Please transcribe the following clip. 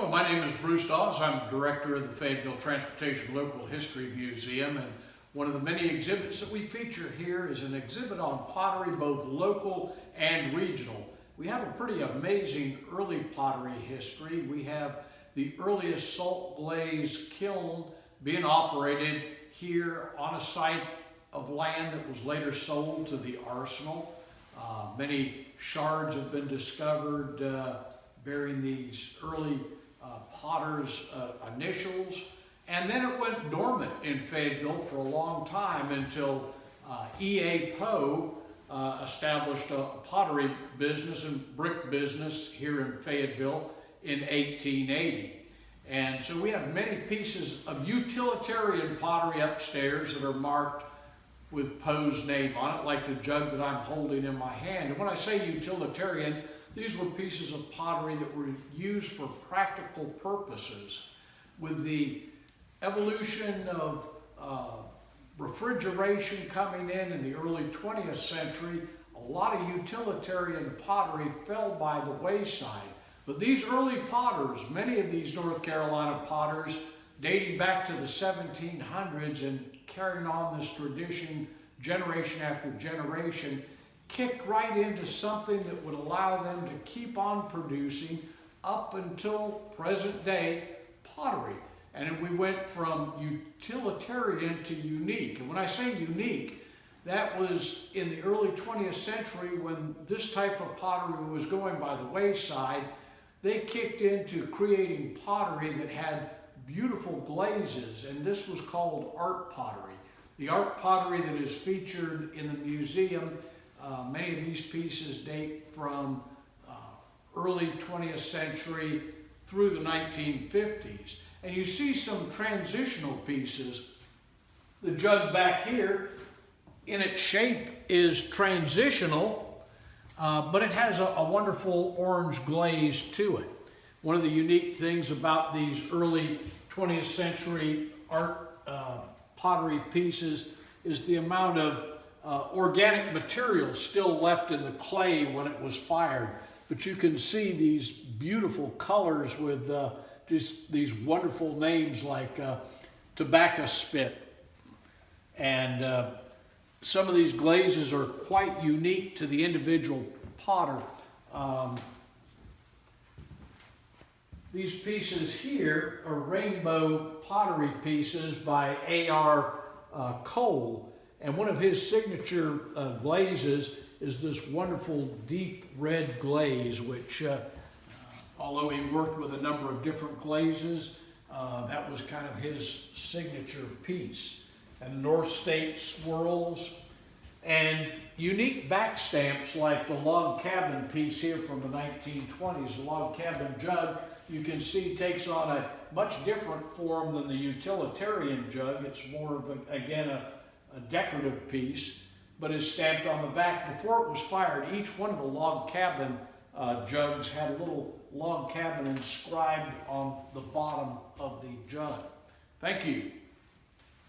Hello, my name is Bruce Daws. I'm director of the Fayetteville Transportation Local History Museum, and one of the many exhibits that we feature here is an exhibit on pottery, both local and regional. We have a pretty amazing early pottery history. We have the earliest salt glaze kiln being operated here on a site of land that was later sold to the arsenal. Many shards have been discovered bearing these early potters' initials, and then it went dormant in Fayetteville for a long time until E.A. Poe established a pottery business and brick business here in Fayetteville in 1880. And so we have many pieces of utilitarian pottery upstairs that are marked with Poe's name on it, like the jug that I'm holding in my hand. And when I say utilitarian, these were pieces of pottery that were used for practical purposes. With the evolution of refrigeration coming in the early 20th century, a lot of utilitarian pottery fell by the wayside. But these early potters, many of these North Carolina potters, dating back to the 1700s and carrying on this tradition generation after generation, kicked right into something that would allow them to keep on producing up until present day pottery. And we went from utilitarian to unique. And when I say unique, that was in the early 20th century when this type of pottery was going by the wayside. They kicked into creating pottery that had beautiful glazes, and this was called art pottery. The art pottery that is featured in the museum, many of these pieces date from early 20th century through the 1950s. And you see some transitional pieces. The jug back here, in its shape, is transitional, but it has a wonderful orange glaze to it. One of the unique things about these early 20th century art pottery pieces is the amount of organic material still left in the clay when it was fired. But you can see these beautiful colors with just these wonderful names like tobacco spit. And some of these glazes are quite unique to the individual potter. These pieces here are rainbow pottery pieces by A.R. Cole. And one of his signature glazes is this wonderful deep red glaze, which although he worked with a number of different glazes, that was kind of his signature piece. And North State swirls and unique back stamps like the log cabin piece here from the 1920s. The log cabin jug, you can see, takes on a much different form than the utilitarian jug. It's more of, again, a decorative piece, but is stamped on the back. Before it was fired, each one of the log cabin jugs had a little log cabin inscribed on the bottom of the jug. Thank you.